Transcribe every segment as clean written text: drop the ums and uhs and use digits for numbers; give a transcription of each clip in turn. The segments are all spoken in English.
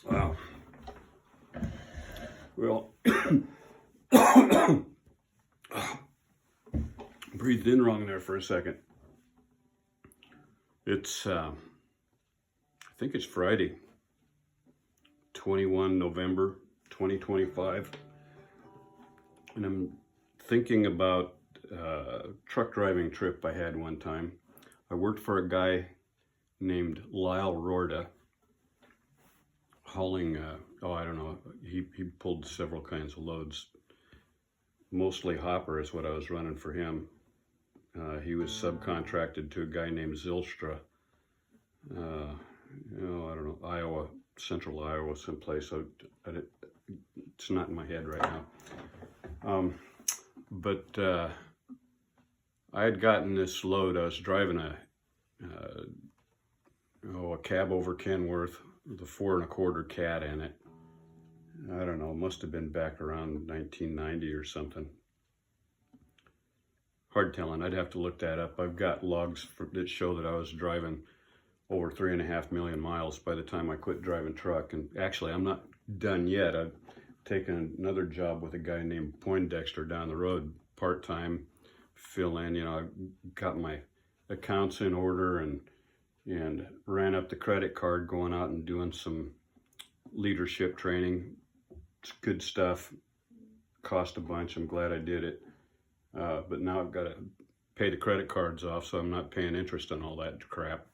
Wow. Well, breathed in wrong there for a second. It's, I think it's Friday, 21 November 2025. And I'm thinking about a truck driving trip I had one time. I worked for a guy named Lyle Rorda, hauling, I don't know, he pulled several kinds of loads. Mostly hopper is what I was running for him. He was subcontracted to a guy named Zylstra, I don't know, Iowa, central Iowa, someplace. So it's not in my head right now. But I had gotten this load. I was driving a cab over Kenworth with a 4 1/4 cat in it. I don't know, must have been back around 1990 or something. Hard telling, I'd have to look that up. I've got logs that show that I was driving over 3.5 million miles by the time I quit driving truck. And actually, I'm not done yet. I've taken another job with a guy named Poindexter down the road, part-time, fill in. I got my accounts in order and ran up the credit card, going out and doing some leadership training. It's good stuff. Cost a bunch. I'm glad I did it. But now I've got to pay the credit cards off, so I'm not paying interest on all that crap.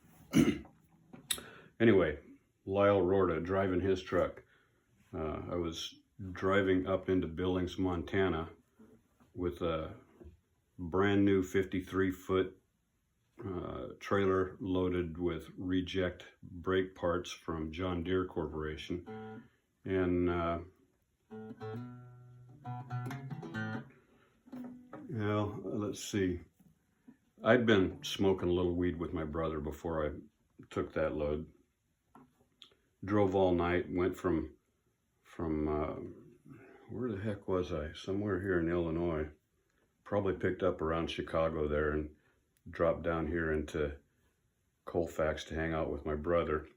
Anyway, Lyle Rorda driving his truck. I was driving up into Billings, Montana with a brand new 53-foot trailer loaded with reject brake parts from John Deere Corporation. And well, let's see. I'd been smoking a little weed with my brother before I took that load. Drove all night, went from where the heck was I? Somewhere here in Illinois. Probably picked up around Chicago there and dropped down here into Colfax to hang out with my brother.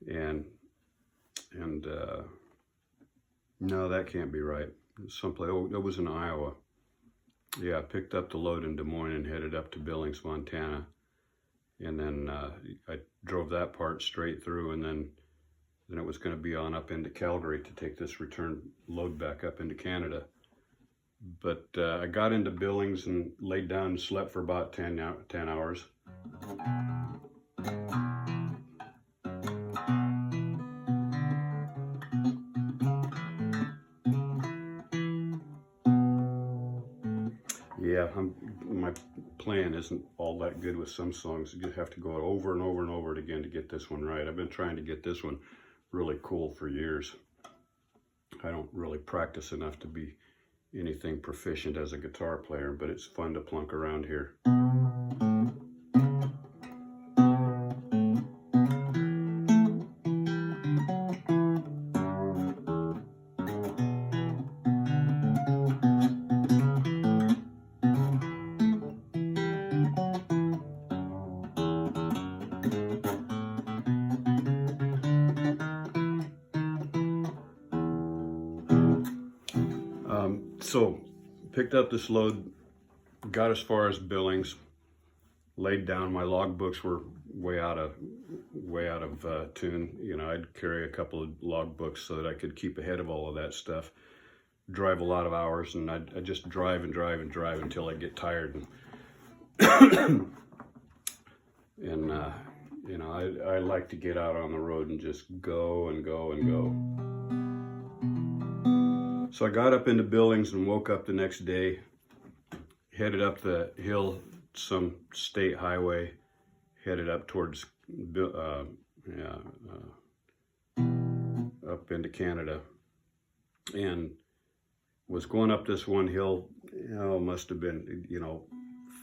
And no, that can't be right. Someplace, it was in Iowa. Yeah, I picked up the load in Des Moines and headed up to Billings, Montana. And then I drove that part straight through, and then it was going to be on up into Calgary to take this return load back up into Canada. But I got into Billings and laid down and slept for about 10 hours. Yeah, my playing isn't all that good with some songs. You have to go over and over and over it again to get this one right. I've been trying to get this one really cool for years. I don't really practice enough to be anything proficient as a guitar player, but it's fun to plunk around here. So picked up this load, got as far as Billings, laid down. My logbooks were way out of tune. I'd carry a couple of logbooks so that I could keep ahead of all of that stuff. Drive a lot of hours, and I'd just drive and drive and drive until I get tired. And I like to get out on the road and just go and go and go. So I got up into Billings and woke up the next day, headed up the hill, some state highway, headed up towards, up into Canada, and was going up this one hill, must have been,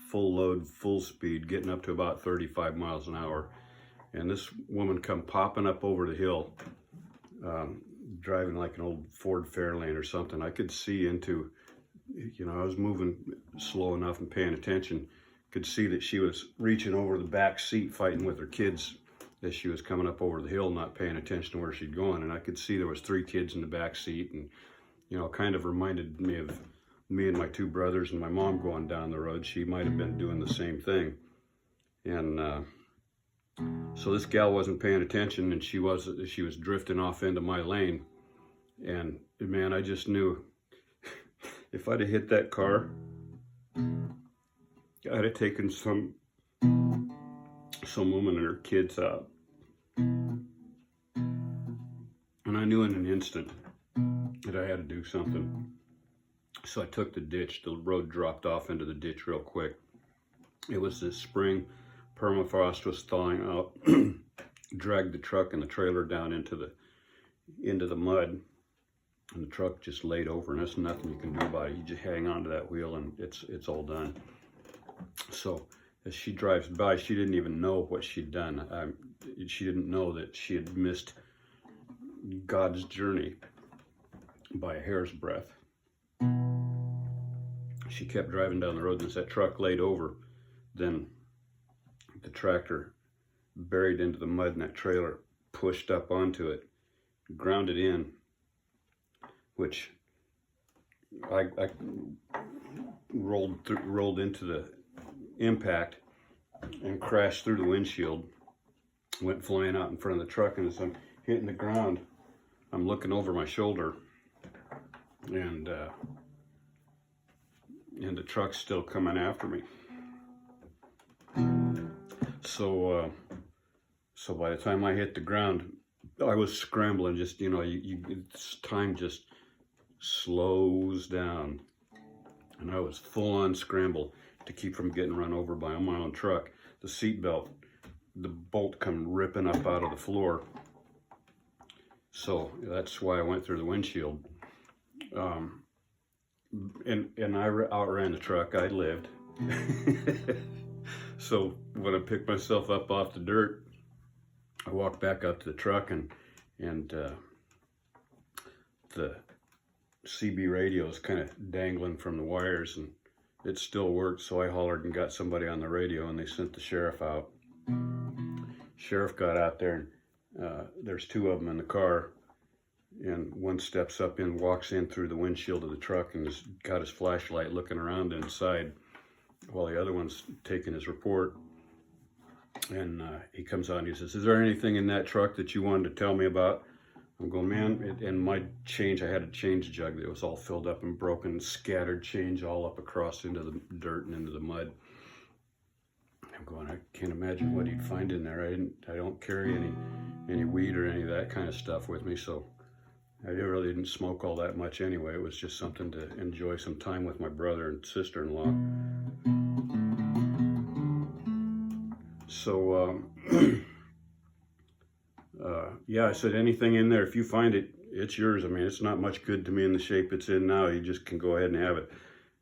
full load, full speed, getting up to about 35 miles an hour. And this woman come popping up over the hill, driving like an old Ford Fairlane or something. I could see into, I was moving slow enough and paying attention. Could see that she was reaching over the back seat, fighting with her kids as she was coming up over the hill, not paying attention to where she'd going. And I could see there was 3 kids in the back seat, and kind of reminded me of me and my 2 brothers and my mom going down the road. She might have been doing the same thing. And so this gal wasn't paying attention, and she was drifting off into my lane. And man, I just knew if I'd have hit that car, I'd have taken some woman and her kids out. And I knew in an instant that I had to do something. So I took the ditch. The road dropped off into the ditch real quick. It was this spring. Permafrost was thawing out. Dragged the truck and the trailer down into the mud. And the truck just laid over, and there's nothing you can do about it. You just hang on to that wheel and it's all done. So as she drives by, she didn't even know what she'd done. She didn't know that she had missed God's journey by a hair's breadth. She kept driving down the road, and as that truck laid over, then the tractor buried into the mud, and that trailer pushed up onto it, grounded in, which I rolled into the impact and crashed through the windshield, went flying out in front of the truck. And as I'm hitting the ground, I'm looking over my shoulder, and the truck's still coming after me. So by the time I hit the ground, I was scrambling. Just time just slows down, and I was full on scramble to keep from getting run over by my own truck. The seatbelt, the bolt come ripping up out of the floor. So that's why I went through the windshield. And I outran the truck. I lived. So when I picked myself up off the dirt, I walked back up to the truck, and the CB radio is kind of dangling from the wires, and it still worked. So I hollered and got somebody on the radio, and they sent the sheriff out. Sheriff got out there, and there's 2 of them in the car, and one steps up and walks in through the windshield of the truck and has got his flashlight looking around inside while the other one's taking his report. And he comes out and he says, "Is there anything in that truck that you wanted to tell me about?" I'm going, "Man," and my change, I had a change jug that was all filled up and broken, scattered change all up across into the dirt and into the mud. I'm going, I can't imagine what he'd find in there. I don't carry any weed or any of that kind of stuff with me, so I really didn't smoke all that much anyway. It was just something to enjoy some time with my brother and sister-in-law. So, yeah, I said, anything in there, if you find it, it's yours. I mean, it's not much good to me in the shape it's in now. You just can go ahead and have it.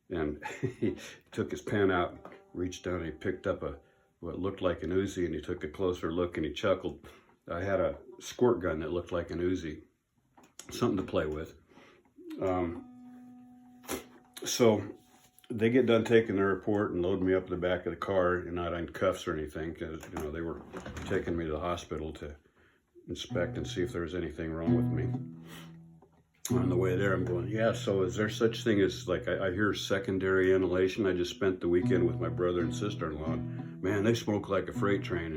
And he took his pen out, reached down, and he picked up what looked like an Uzi, and he took a closer look, and he chuckled. I had a squirt gun that looked like an Uzi, something to play with. So they get done taking their report and load me up in the back of the car, and not in cuffs or anything, because they were taking me to the hospital to inspect and see if there was anything wrong with me. On the way there, I'm going, yeah, so is there such thing as, like, I hear secondary inhalation? I just spent the weekend with my brother and sister-in-law. Man, they smoke like a freight train,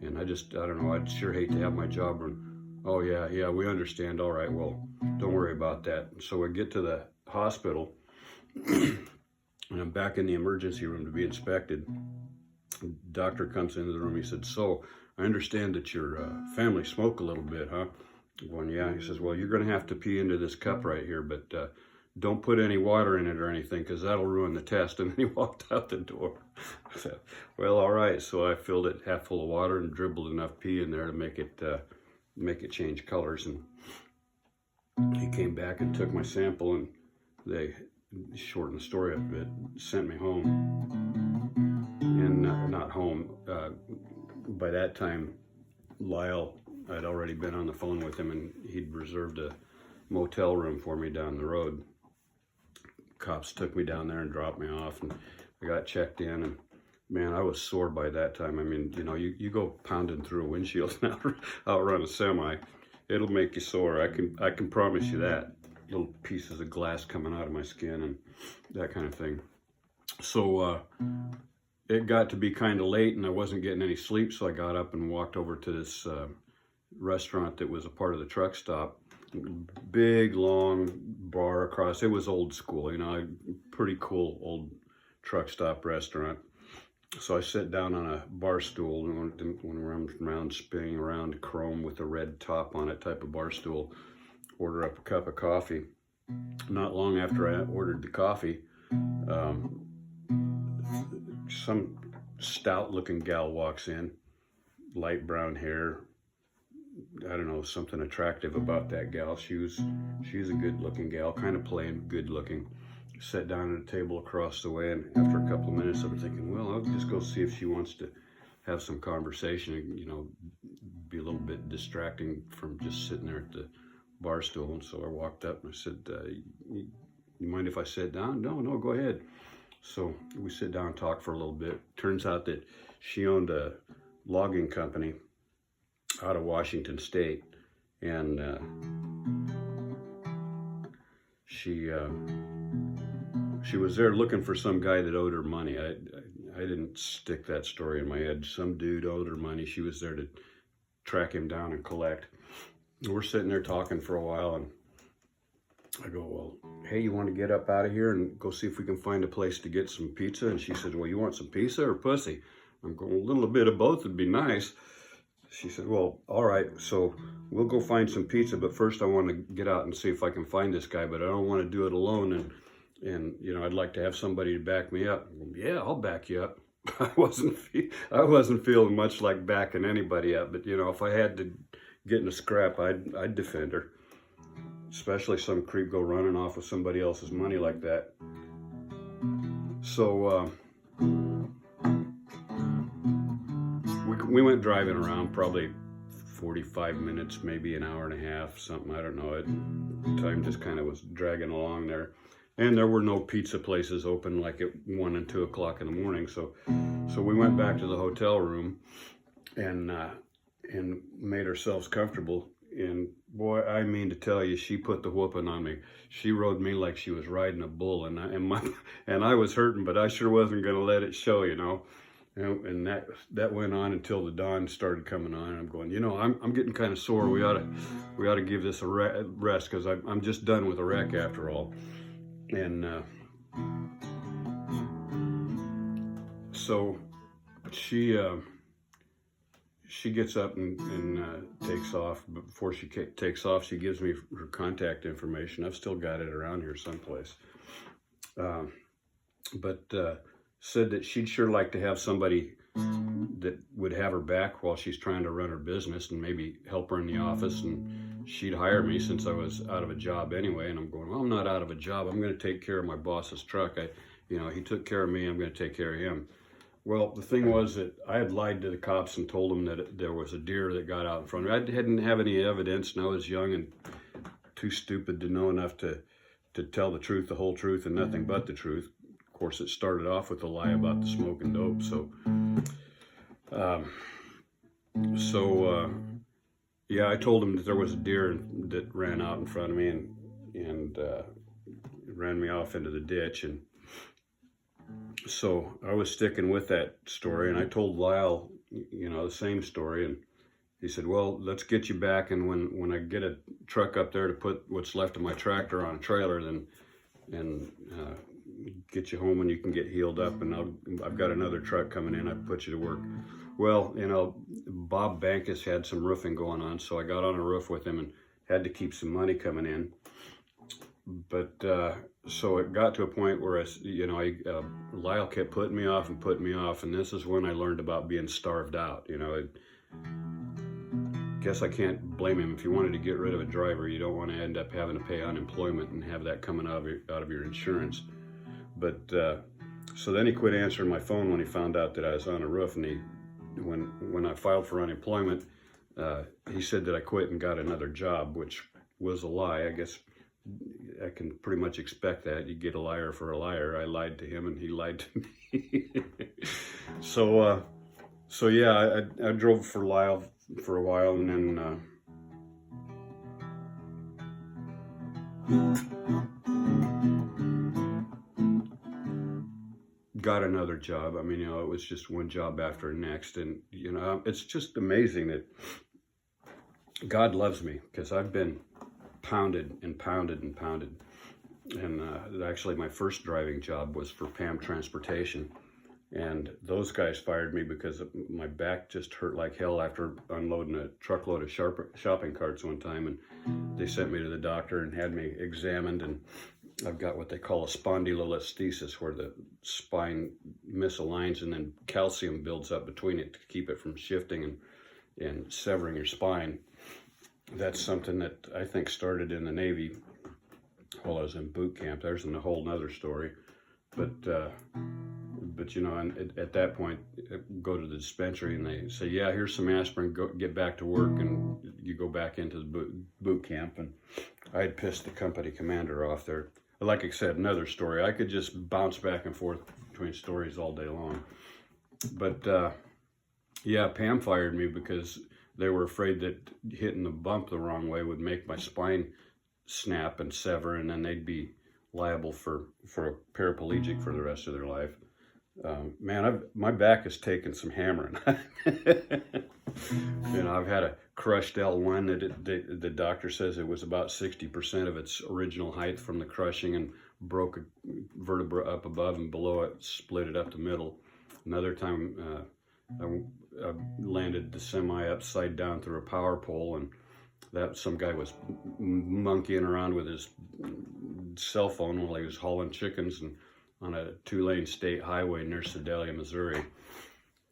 and I don't know, I'd sure hate to have my job run. Oh, yeah, we understand. All right, well, don't worry about that. So we get to the hospital, and I'm back in the emergency room to be inspected. The doctor comes into the room. He said, "So, I understand that your family smoke a little bit, huh?" I'm going, "Yeah." He says, "Well, you're going to have to pee into this cup right here, but don't put any water in it or anything, because that'll ruin the test." And then he walked out the door. I said, "Well, all right." So I filled it half full of water and dribbled enough pee in there to make it change colors. And he came back and took my sample, and they shortened the story up a bit, sent me home. And not home. By that time, Lyle, I'd already been on the phone with him, and he'd reserved motel room for me down the road. Cops took me down there and dropped me off, and I got checked in, and man, I was sore by that time. I mean, you know, you go pounding through a windshield and outrun a semi, it'll make you sore. I can promise you that. Little pieces of glass coming out of my skin and that kind of thing. So it got to be kind of late, and I wasn't getting any sleep, so I got up and walked over to this restaurant that was a part of the truck stop. Big, long bar across. It was old school, you know, pretty cool old truck stop restaurant. So I sit down on a bar stool, and went around spinning around, chrome with a red top on it type of bar stool. Order up a cup of coffee. Not long after I ordered the coffee, some stout-looking gal walks in, light brown hair. I don't know, something attractive about that gal. She's a good-looking gal, kind of plain good-looking. Sat down at a table across the way, and after a couple of minutes, I'm thinking, well, I'll just go see if she wants to have some conversation, and, you know, be a little bit distracting from just sitting there at the bar stool. And so I walked up and I said, you mind if I sit down? No, go ahead. So we sit down and talk for a little bit. Turns out that she owned a logging company out of Washington State, and she was there looking for some guy that owed her money. I didn't stick that story in my head. Some dude owed her money. She was there to track him down and collect. We're sitting there talking for a while, and I go, well, hey, you want to get up out of here and go see if we can find a place to get some pizza? And she said, well, you want some pizza or pussy? I'm going, a little bit of both would be nice. She said, well, all right, so we'll go find some pizza, but first I want to get out and see if I can find this guy, but I don't want to do it alone, and you know, I'd like to have somebody to back me up. Yeah, I'll back you up. I wasn't feeling much like backing anybody up, but you know, if I had to get in a scrap, I'd defend her. Especially some creep go running off with somebody else's money like that. So we went driving around, probably 45 minutes, maybe an hour and a half, something, I don't know. Time just kind of was dragging along there. And there were no pizza places open like at 1 and 2 o'clock in the morning. So we went back to the hotel room and made ourselves comfortable. And boy, I mean to tell you, she put the whooping on me. She rode me like she was riding a bull, and I was hurting, but I sure wasn't going to let it show, you know. And that went on until the dawn started coming on. And I'm going, you know, I'm getting kind of sore. We ought to give this a rest, because I'm just done with a wreck after all. And so she gets up and takes off. But before she takes off, she gives me her contact information. I've still got it around here someplace. But said that she'd sure like to have somebody that would have her back while she's trying to run her business, and maybe help her in the office, and she'd hire me since I was out of a job anyway. And I'm going, well, I'm not out of a job. I'm going to take care of my boss's truck. He took care of me. I'm going to take care of him. Well, the thing was that I had lied to the cops and told them that there was a deer that got out in front of me. I didn't have any evidence, and I was young and too stupid to know enough to tell the truth, the whole truth, and nothing but the truth. Of course, it started off with a lie about the smoking dope. Yeah, I told him that there was a deer that ran out in front of me and ran me off into the ditch. And so I was sticking with that story, and I told Lyle, you know, the same story. And he said, well, let's get you back, and when I get a truck up there to put what's left of my tractor on a trailer, then get you home and you can get healed up, and I've got another truck coming in. I put you to work. Well, you know, Bob Bankus had some roofing going on, so I got on a roof with him and had to keep some money coming in. But so it got to a point where Lyle kept putting me off, and this is when I learned about being starved out. You know, guess I can't blame him. If you wanted to get rid of a driver, you don't want to end up having to pay unemployment and have that coming out of your insurance. But so then he quit answering my phone when he found out that I was on a roof, and when I filed for unemployment, he said that I quit and got another job, which was a lie. I guess I can pretty much expect that. You get a liar for a liar. I lied to him and he lied to me. So yeah, I drove for Lyle for a while, and then got another job. I mean, it was just one job after the next, and it's just amazing that God loves me, because I've been pounded and pounded and pounded. And actually, my first driving job was for Pam Transportation. And those guys fired me because my back just hurt like hell after unloading a truckload of shopping carts one time. And they sent me to the doctor and had me examined. And I've got what they call a spondylolisthesis, where the spine misaligns and then calcium builds up between it to keep it from shifting and severing your spine. That's something that I think started in the Navy while I was in boot camp. There's a whole nother story. But and at that point, I go to the dispensary and they say, yeah, here's some aspirin, go get back to work, and you go back into the boot camp. And I had pissed the company commander off there. Like I said, another story. I could just bounce back and forth between stories all day long. But yeah, Pam fired me because they were afraid that hitting the bump the wrong way would make my spine snap and sever, and then they'd be liable for a paraplegic for the rest of their life. Man, my back has taken some hammering. I've had a crushed L1 that the doctor says it was about 60% of its original height from the crushing, and broke a vertebra up above, and below it split it up the middle. Another time I landed the semi upside down through a power pole, and that some guy was monkeying around with his cell phone while he was hauling chickens and on a 2-lane state highway near Sedalia, Missouri.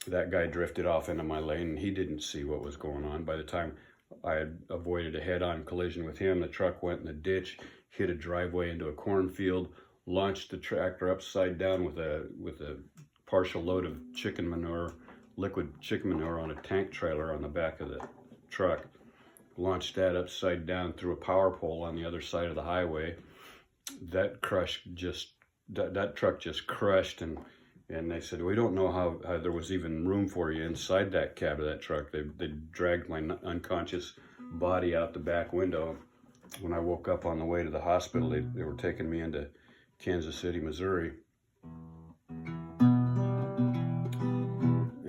That guy drifted off into my lane, and he didn't see what was going on. By the time I had avoided a head-on collision with him, the truck went in the ditch, hit a driveway into a cornfield, launched the tractor upside down with a partial load of chicken manure, liquid chicken manure, on a tank trailer on the back of the truck. Launched that upside down through a power pole on the other side of the highway. That truck just crushed, and they said, we don't know how there was even room for you inside that cab of that truck. They dragged my unconscious body out the back window. When I woke up on the way to the hospital, they were taking me into Kansas City, Missouri.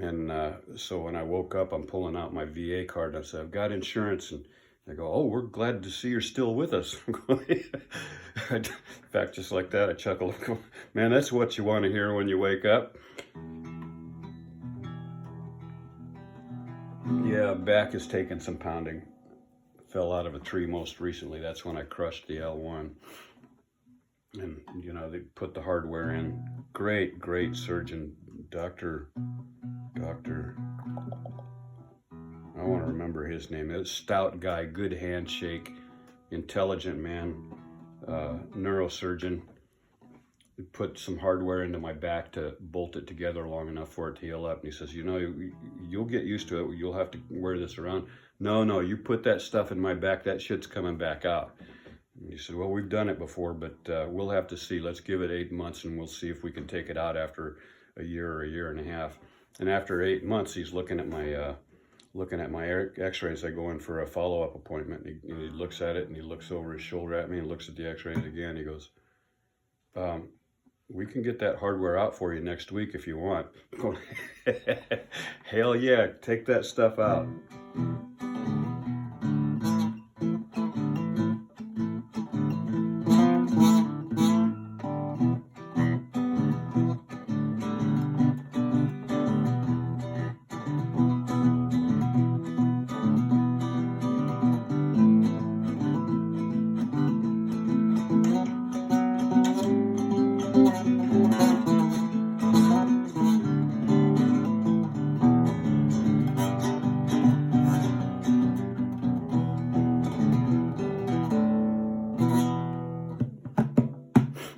And so when I woke up, I'm pulling out my VA card, and I said, I've got insurance. And they go, oh, we're glad to see you're still with us. In fact, just like that, I chuckled. Man, that's what you want to hear when you wake up. Yeah, back is taking some pounding. Fell out of a tree most recently. That's when I crushed the L1. And, they put the hardware in. Great surgeon, Dr. I want to remember his name. A stout guy, good handshake, intelligent man, neurosurgeon. He put some hardware into my back to bolt it together long enough for it to heal up. And he says, you'll get used to it. You'll have to wear this around. No, you put that stuff in my back, that shit's coming back out. And he said, well, we've done it before, but we'll have to see. Let's give it 8 months, and we'll see if we can take it out after a year or a year and a half. And after 8 months, he's looking at my x-rays. I go in for a follow-up appointment. He looks at it, and he looks over his shoulder at me and looks at the x-rays again. He goes, we can get that hardware out for you next week if you want. Hell yeah, take that stuff out.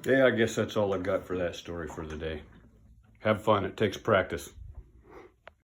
Yeah, I guess that's all I've got for that story for the day. Have fun. It takes practice.